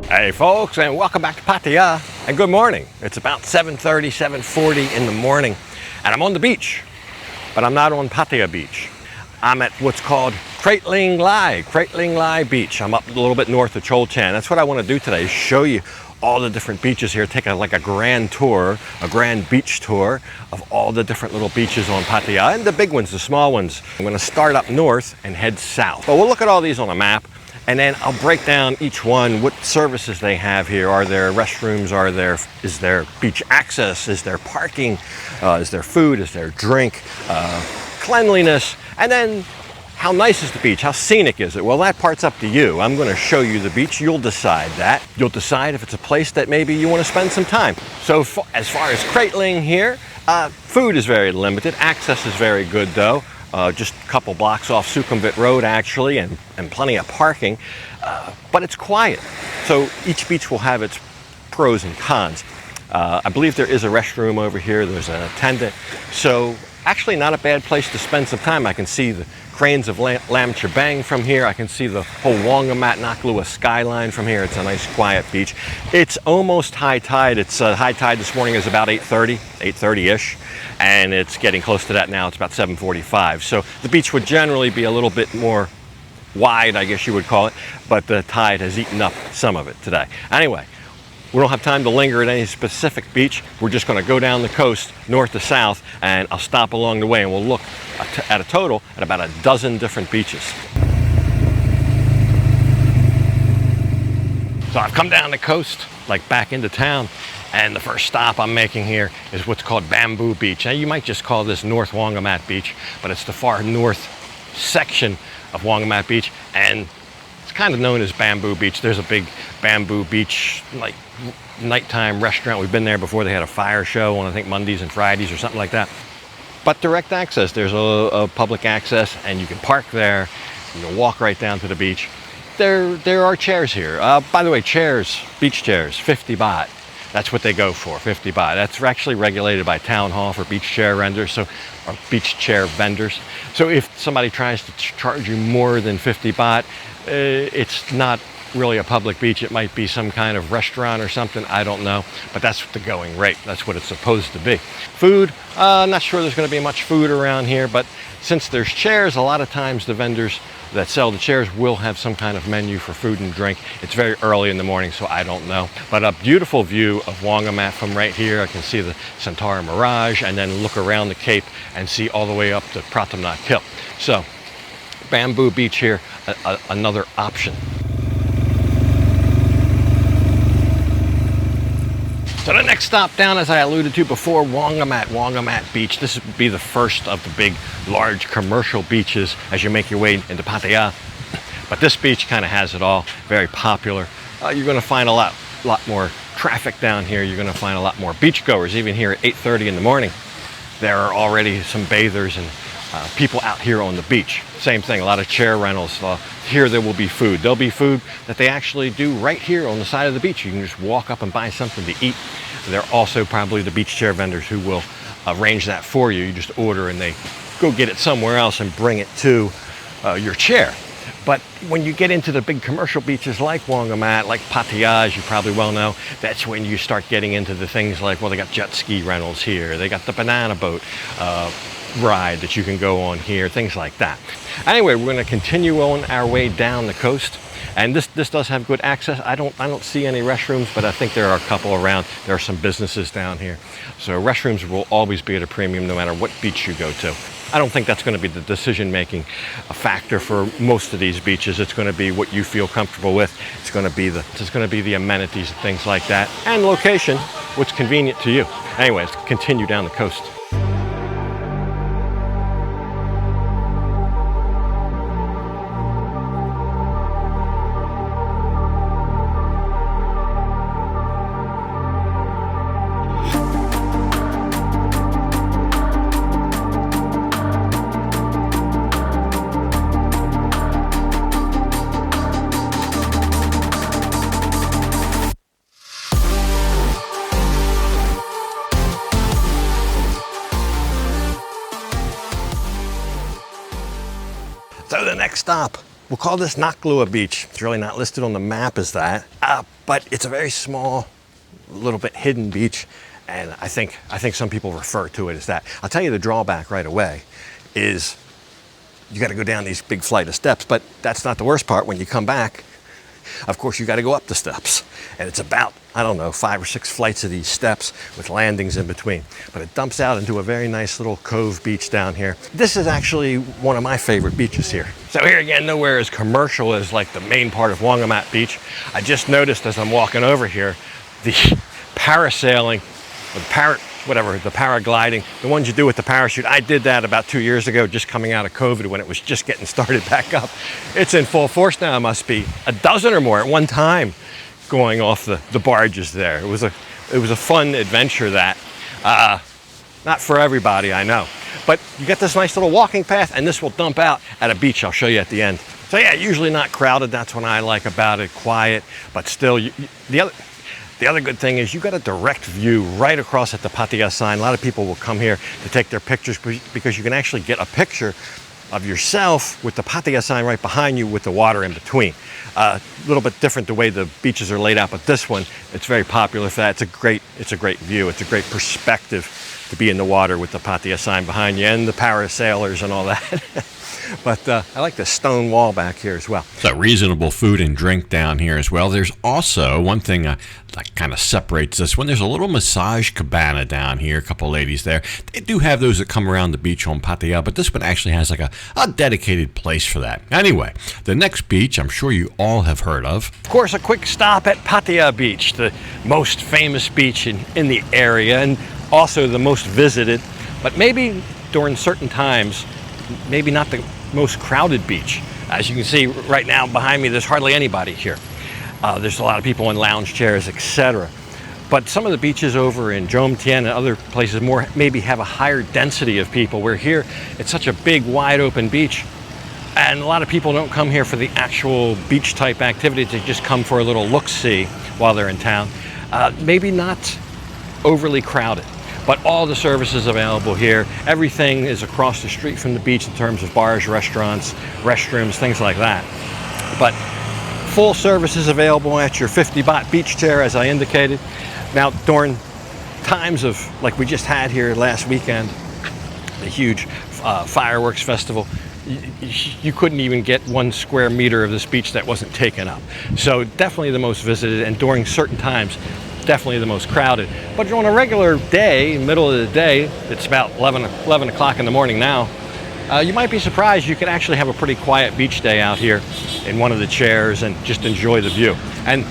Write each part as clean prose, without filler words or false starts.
Hey folks, and welcome back to Pattaya, and good morning. It's about 7:30, 7:40 in the morning, and I'm on the beach, but I'm not on Pattaya Beach. I'm at what's called Kraitling Lai Beach. I'm up a little bit north of Cholchan. That's what I want to do today, show you all the different beaches here, take a grand tour, a grand beach tour of all the different little beaches on Pattaya, and the big ones, the small ones. I'm going to start up north and head south. But we'll look at all these on a map, and then I'll break down each one, what services they have here. Are there restrooms? Is there beach access? Is there parking? Is there food? Is there drink? Cleanliness? And then how nice is the beach? How scenic is it? Well, that part's up to you. I'm going to show you the beach. You'll decide that. You'll decide if it's a place that maybe you want to spend some time. So as far as Kraitling here, food is very limited. Access is very good though. Just a couple blocks off Sukhumvit Road actually, and plenty of parking, but it's quiet. So each beach will have its pros and cons. I believe there is a restroom over here, there's an attendant, so actually not a bad place to spend some time. I can see the cranes of Lam Chabang from here. I can see the whole Wongamat Naklua skyline from here. It's a nice quiet beach. It's almost high tide. It's high tide this morning is about 8:30-ish, and it's getting close to that now. It's about 7:45. So the beach would generally be a little bit more wide, I guess you would call it, but the tide has eaten up some of it today. Anyway, we don't have time to linger at any specific beach. We're just going to go down the coast, north to south, and I'll stop along the way, and we'll look at a total at about a dozen different beaches. So I've come down the coast, like back into town, and the first stop I'm making here is what's called Bamboo Beach. Now you might just call this North Wongamat Beach, but it's the far north section of Wongamat Beach, and it's kind of known as Bamboo Beach. There's a big Bamboo Beach, like nighttime restaurant. We've been there before. They had a fire show on, I think, Mondays and Fridays or something like that. But direct access, there's a public access, and you can park there. You can walk right down to the beach. There are chairs here. By the way, chairs, beach chairs, 50 baht. That's what they go for, 50 baht. That's actually regulated by town hall for beach chair vendors, or beach chair vendors. So if somebody tries to charge you more than 50 baht, it's not really a public beach. It might be some kind of restaurant or something, I don't know, but that's the going rate. That's what it's supposed to be. Food, not sure there's going to be much food around here, but since there's chairs, a lot of times the vendors that sell the chairs will have some kind of menu for food and drink. It's very early in the morning, so I don't know. But a beautiful view of Wongamat from right here. I can see the Centaur Mirage, and then look around the cape and see all the way up to Pratamnak Hill. So Bamboo Beach here, another option. So the next stop down, as I alluded to before, Wongamat Beach. This would be the first of the big, large commercial beaches as you make your way into Pattaya. But this beach kind of has it all, very popular. You're going to find a lot more traffic down here. You're going to find a lot more beachgoers, even here at 8:30 in the morning. There are already some bathers and people out here on the beach. Same thing, a lot of chair rentals. Here there will be food. There'll be food that they actually do right here on the side of the beach. You can just walk up and buy something to eat. There are also probably the beach chair vendors who will arrange that for you. You just order and they go get it somewhere else and bring it to your chair. But when you get into the big commercial beaches like Wongamat, like Pattaya, as you probably well know, that's when you start getting into the things like, well, they got jet ski rentals here. They got the banana boat ride that you can go on here, things like that. Anyway, we're going to continue on our way down the coast, and this does have good access. I don't see any restrooms, but I think there are a couple around. There are some businesses down here, so restrooms will always be at a premium no matter what beach you go to. I don't think that's going to be the decision-making factor for most of these beaches. It's going to be what you feel comfortable with. It's going to be the amenities and things like that, and location, what's convenient to you. Anyway, let's continue down the coast. So the next stop We'll call this Naklua Beach. It's really not listed on the map as that, but it's a very small, little bit hidden beach, and I think some people refer to it as that. I'll tell you the drawback right away is you got to go down these big flight of steps, but that's not the worst part. When you come back, of course, you got to go up the steps, and it's about, I don't know, 5 or 6 flights of these steps with landings in between. But it dumps out into a very nice little cove beach down here. This is actually one of my favorite beaches here. So here again, nowhere as commercial as like the main part of Wongamat Beach. I just noticed as I'm walking over here, the parasailing, the paragliding, the ones you do with the parachute. I did that about 2 years ago, just coming out of COVID when it was just getting started back up. It's in full force now. It must be a dozen or more at one time going off the barges there. It was a fun adventure that, not for everybody, I know. But you get this nice little walking path, and this will dump out at a beach I'll show you at the end. So yeah, usually not crowded. That's what I like about it. Quiet, but still, the other good thing is you got a direct view right across at the Pattaya sign. A lot of people will come here to take their pictures because you can actually get a picture of yourself with the Pattaya sign right behind you with the water in between. A little bit different the way the beaches are laid out, but this one, it's very popular for that. It's a great view. It's a great perspective to be in the water with the Pattaya sign behind you and the parasailers and all that. But I like the stone wall back here as well. So reasonable food and drink down here as well. There's also one thing that kind of separates this one. There's a little massage cabana down here. A couple ladies there. They do have those that come around the beach on Pattaya, but this one actually has like a dedicated place for that. Anyway, the next beach I'm sure you all have heard of. Of course, a quick stop at Pattaya Beach, the most famous beach in the area and also the most visited, but maybe during certain times, maybe not the most crowded beach. As you can see right now behind me, there's hardly anybody here. There's a lot of people in lounge chairs, etc. But some of the beaches over in Jomtien and other places maybe have a higher density of people, where here it's such a big, wide open beach, and a lot of people don't come here for the actual beach type activities. They just come for a little look-see while they're in town. Maybe not overly crowded, but all the services available here. Everything is across the street from the beach in terms of bars, restaurants, restrooms, things like that. But full services available at your 50-baht beach chair, as I indicated. Now, during times of, like we just had here last weekend, the huge fireworks festival, you couldn't even get 1 square meter of this beach that wasn't taken up. So definitely the most visited, and during certain times, definitely the most crowded. But on a regular day, middle of the day, it's about 11 o'clock in the morning now, you might be surprised you could actually have a pretty quiet beach day out here in one of the chairs and just enjoy the view. And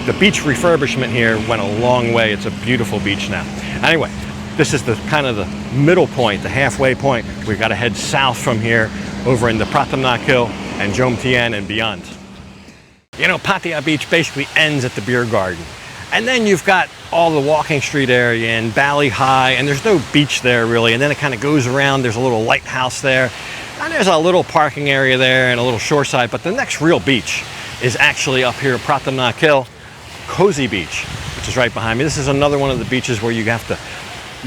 the beach refurbishment here went a long way. It's a beautiful beach now. Anyway, this is the kind of the middle point, the halfway point. We've got to head south from here over into Pratamnak Hill and Jomtien and beyond. You know, Pattaya Beach basically ends at the beer garden. And then you've got all the walking street area and Bali High, and there's no beach there really. And then it kind of goes around. There's a little lighthouse there, and there's a little parking area there and a little shoreside. But the next real beach is actually up here at Pratamnak Hill, Cozy Beach, which is right behind me. This is another one of the beaches where you have to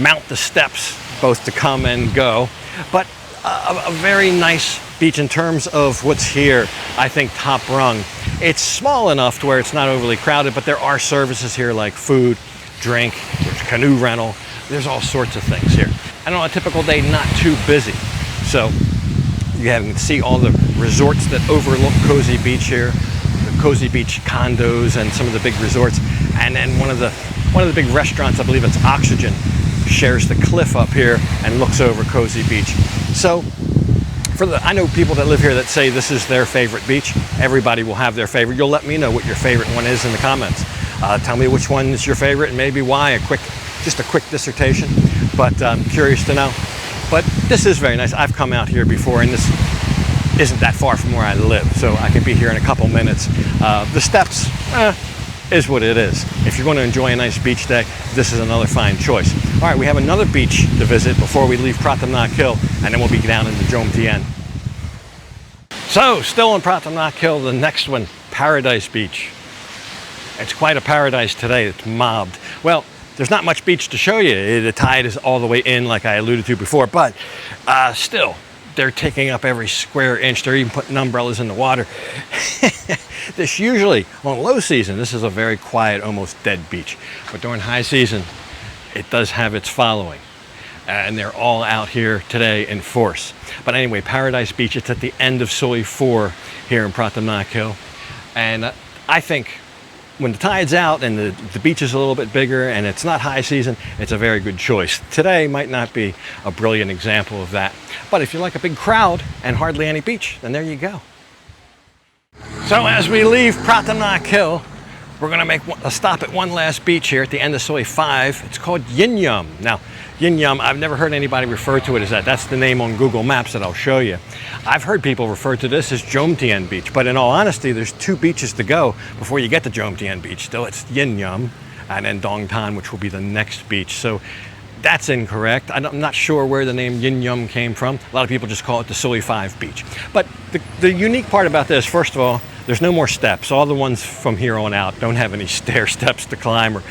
mount the steps both to come and go. But a very nice beach in terms of what's here, I think top rung. It's small enough to where it's not overly crowded, but there are services here like food, drink, there's canoe rental, there's all sorts of things here. And on a typical day, not too busy. So you can see all the resorts that overlook Cozy Beach here, the Cozy Beach condos and some of the big resorts. And then one of the big restaurants, I believe it's Oxygen, shares the cliff up here and looks over Cozy Beach. So I know people that live here that say this is their favorite beach. Everybody will have their favorite. You'll let me know what your favorite one is in the comments. Tell me which one is your favorite and maybe why. Just a quick dissertation, but I'm curious to know. But this is very nice. I've come out here before, and this isn't that far from where I live, so I can be here in a couple minutes. The steps is what it is. If you're going to enjoy a nice beach day, this is another fine choice. All right, we have another beach to visit before we leave Pratamnak Hill, and then we'll be down into Jomtien. So, still on Pratamnak Hill, the next one, Paradise Beach. It's quite a paradise today. It's mobbed. Well, there's not much beach to show you. The tide is all the way in, like I alluded to before, but still, they're taking up every square inch. They're even putting umbrellas in the water. This usually, on low season, this is a very quiet, almost dead beach. But during high season, it does have its following. And they're all out here today in force. But anyway, Paradise Beach, it's at the end of Soi 4 here in Pattaya. And I think when the tide's out and the beach is a little bit bigger and it's not high season, it's a very good choice. Today might not be a brilliant example of that. But if you like a big crowd and hardly any beach, then there you go. So as we leave Pattaya, we're going to make a stop at one last beach here at the end of Soi 5. It's called Yin Yum. Now, Yin Yum, I've never heard anybody refer to it as that. That's the name on Google Maps that I'll show you. I've heard people refer to this as Jomtien Beach, but in all honesty, there's 2 beaches to go before you get to Jomtien Beach. Still, it's Yin Yum and then Dong Tan, which will be the next beach. So that's incorrect. I'm not sure where the name Yin Yum came from. A lot of people just call it the Soi 5 beach. But the unique part about this, first of all, there's no more steps. All the ones from here on out don't have any stair steps to climb or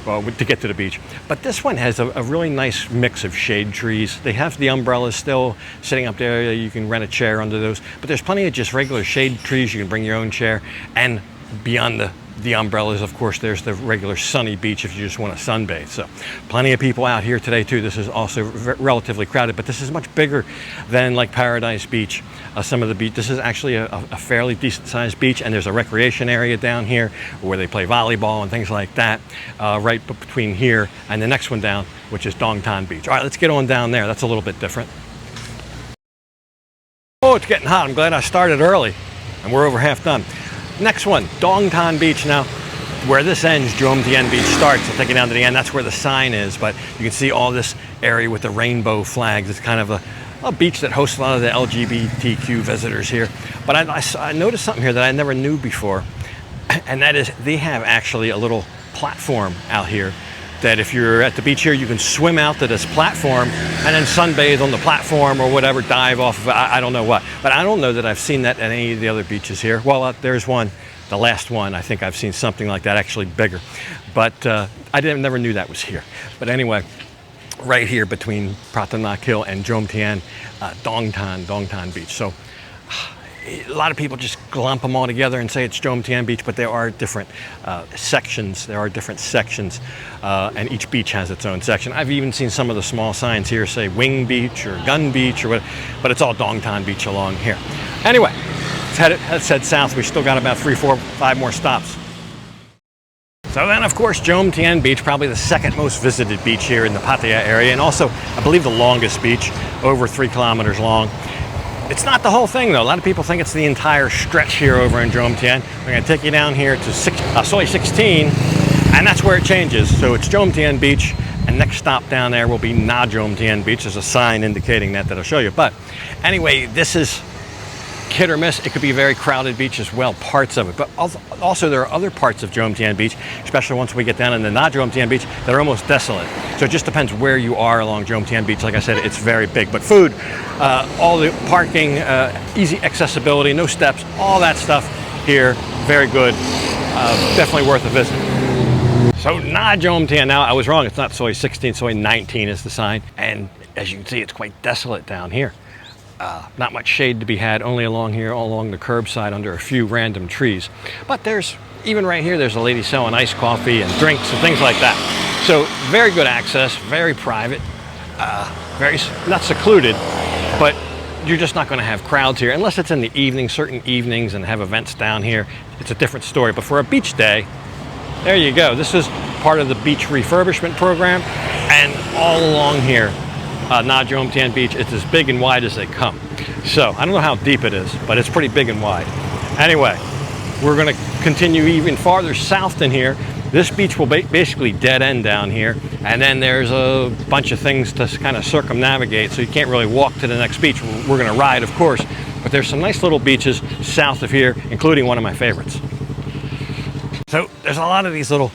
to get to the beach. But this one has a really nice mix of shade trees. They have the umbrellas still sitting up there. You can rent a chair under those. But there's plenty of just regular shade trees. You can bring your own chair. And beyond the umbrellas, of course, there's the regular sunny beach if you just want to sunbathe. So plenty of people out here today too. This is also relatively crowded, but this is much bigger than like Paradise Beach. Some of the beach, this is actually a fairly decent sized beach, and there's a recreation area down here where they play volleyball and things like that, right between here and the next one down, which is Dong Tan Beach. All right, let's get on down there. That's a little bit different. Oh, it's getting hot. I'm glad I started early, and we're over half done. Next one, Dong Tan Beach. Now, where this ends, Jomtien Beach starts. I'll take you down to the end. That's where the sign is, but you can see all this area with the rainbow flags. It's kind of a beach that hosts a lot of the LGBTQ visitors here. But I noticed something here that I never knew before, and that is they have actually a little platform out here that if you're at the beach here, you can swim out to this platform and then sunbathe on the platform or whatever, dive off of it. I don't know what. But I don't know that I've seen that at any of the other beaches here. Well, there's one, the last one. I think I've seen something like that, actually bigger. But I never knew that was here. But anyway, right here between Pattaya and Jomtien, Dong Tan Beach. So a lot of people just glump them all together and say it's Jomtien Beach, but there are different sections. There are different sections, and each beach has its own section. I've even seen some of the small signs here say Wing Beach or Gun Beach or what, but it's all Dong Tan Beach along here. Anyway, let's head south. We still got about 3, 4, 5 more stops. So then, of course, Jomtien Beach, probably the second most visited beach here in the Pattaya area, and also, I believe, the longest beach, over 3 kilometers long. It's not the whole thing, though. A lot of people think it's the entire stretch here over in Jomtien. We're going to take you down here to Soi 16, and that's where it changes. So it's Jomtien Beach, and next stop down there will be Na Jomtien Beach. There's a sign indicating that I'll show you. But anyway, this is hit or miss. It could be a very crowded beach as well, parts of it. But also there are other parts of Jomtien Beach, especially once we get down in the Na Jomtien Beach, that are almost desolate. So it just depends where you are along Jomtien Beach. Like I said, it's very big. But food, all the parking, easy accessibility, no steps, all that stuff here, very good. Definitely worth a visit. So Na Jomtien, now I was wrong, it's not Soi 16, Soi 19 is the sign. And as you can see, it's quite desolate down here. Not much shade to be had, only along here, all along the curbside under a few random trees. But even right here, there's a lady selling iced coffee and drinks and things like that. So very good access, very private, very not secluded, but you're just not going to have crowds here unless it's in the evening, certain evenings, and have events down here. It's a different story. But for a beach day, there you go. This is part of the beach refurbishment program, and all along here, Na Jomtien Beach, it's as big and wide as they come. So I don't know how deep it is, but it's pretty big and wide. Anyway, we're going to continue even farther south than here. This beach will basically dead end down here, and then there's a bunch of things to kind of circumnavigate, so you can't really walk to the next beach. We're going to ride, of course, but there's some nice little beaches south of here, including one of my favorites. So there's a lot of these little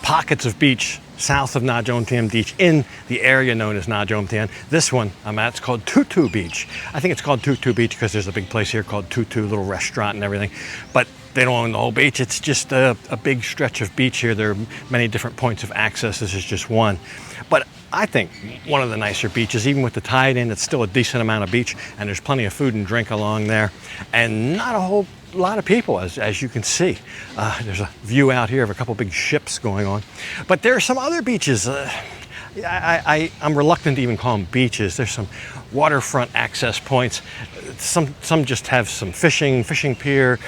pockets of beach south of Na Jomtien Beach in the area known as Na Jomtien. This one I'm at, it's called Tutu Beach. I think it's called Tutu Beach because there's a big place here called Tutu, little restaurant and everything. But they don't own the whole beach. It's just a big stretch of beach here. There are many different points of access. This is just one. But I think, one of the nicer beaches. Even with the tide in, it's still a decent amount of beach, and there's plenty of food and drink along there, and not a whole lot of people, as you can see. There's a view out here of a couple big ships going on. But there are some other beaches. I'm reluctant to even call them beaches. There's some waterfront access points. Some just have some fishing pier.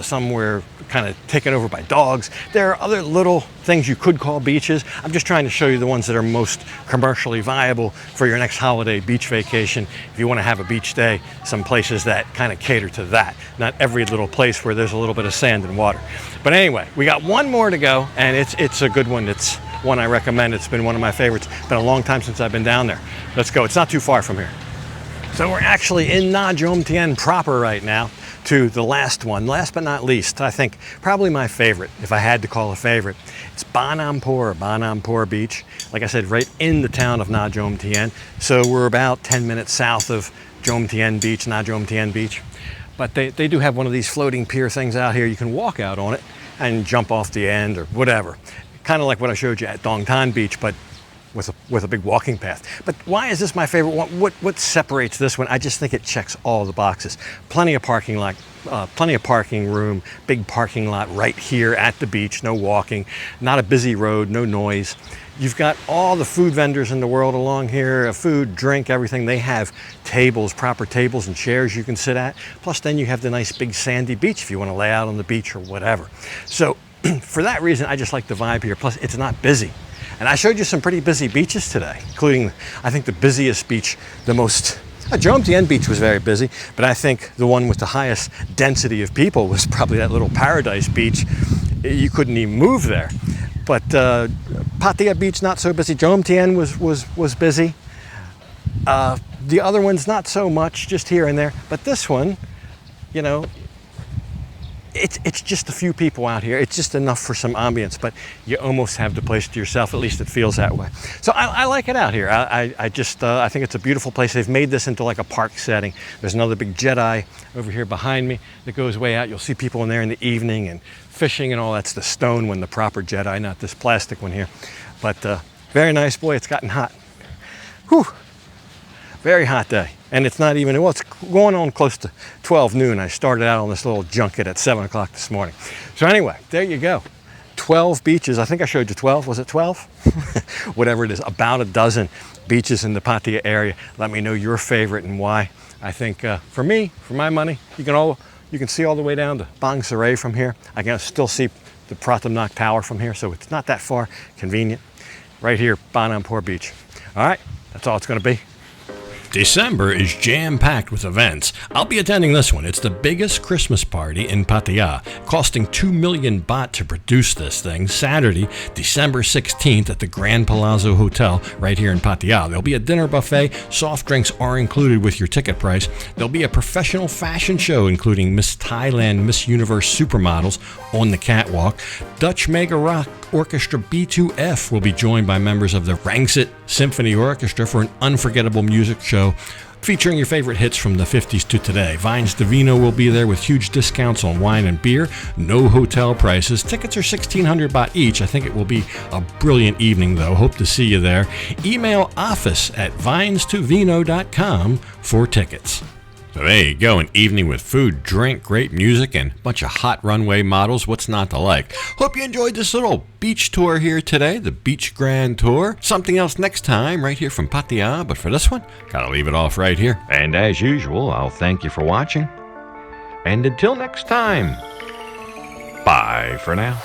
Some were kind of taken over by dogs. There are other little things you could call beaches. I'm just trying to show you the ones that are most commercially viable for your next holiday beach vacation. If you want to have a beach day, some places that kind of cater to that. Not every little place where there's a little bit of sand and water. But anyway, we got one more to go, and it's a good one. It's one I recommend. It's been one of my favorites. It's been a long time since I've been down there. Let's go. It's not too far from here. So we're actually in Nha Jom Tien proper right now, to the last one. Last but not least, I think probably my favorite, if I had to call a favorite. It's Ba Nam Por Beach. Like I said, right in the town of Nha Jom Tien. So we're about 10 minutes south of Jom Tien Beach, Nha Jom Tien Beach. But they do have one of these floating pier things out here. You can walk out on it and jump off the end or whatever. Kind of like what I showed you at Dong Tan Beach, but with a big walking path. But why is this my favorite one? What separates this one? I just think it checks all the boxes. Plenty of parking lot, plenty of parking room, big parking lot right here at the beach, no walking, not a busy road, no noise. You've got all the food vendors in the world along here, food, drink, everything. They have tables, proper tables and chairs you can sit at. Plus then you have the nice big sandy beach if you want to lay out on the beach or whatever. So for that reason, I just like the vibe here. Plus it's not busy. And I showed you some pretty busy beaches today, including, I think, the busiest beach, Jom Tien Beach was very busy, but I think the one with the highest density of people was probably that little Paradise Beach. You couldn't even move there. But Pattaya Beach, not so busy. Jom Tien was busy. The other ones, not so much, just here and there. But this one, you know, it's just a few people out here. It's just enough for some ambience, but you almost have the place to yourself. At least it feels that way. So I like it out here. I think it's a beautiful place. They've made this into like a park setting. There's another big Jedi over here behind me that goes way out. You'll see people in there in the evening and fishing and all. That's the stone one, the proper Jedi, not this plastic one here. But very nice. Boy, it's gotten hot. Whew. Very hot day. And it's not even, well, it's going on close to 12 noon. I started out on this little junket at 7 o'clock this morning. So anyway, there you go. 12 beaches. I think I showed you 12. Was it 12? Whatever it is, about a dozen beaches in the Pattaya area. Let me know your favorite and why. I think for me, for my money, you can see all the way down to Bang Saray from here. I can still see the Pratam Nak Tower from here, so it's not that far. Convenient. Right here, Ba Nam Por Beach. All right, that's all it's going to be. December is jam-packed with events. I'll be attending this one. It's the biggest Christmas party in Pattaya, costing 2 million baht to produce this thing. Saturday, December 16th at the Grand Palazzo Hotel right here in Pattaya. There'll be a dinner buffet. Soft drinks are included with your ticket price. There'll be a professional fashion show including Miss Thailand, Miss Universe supermodels on the catwalk. Dutch Mega Rock Orchestra B2F will be joined by members of the Rangsit Symphony Orchestra for an unforgettable music show featuring your favorite hits from the 50s to today. Vines Divino will be there with huge discounts on wine and beer, no hotel prices. Tickets are 1,600 baht each. I think it will be a brilliant evening, though. Hope to see you there. Email office@vinestovino.com for tickets. So there you go, an evening with food, drink, great music, and a bunch of hot runway models. What's not to like? Hope you enjoyed this little beach tour here today, the Beach Grand Tour. Something else next time right here from Pattaya, but for this one, gotta leave it off right here. And as usual, I'll thank you for watching. And until next time, bye for now.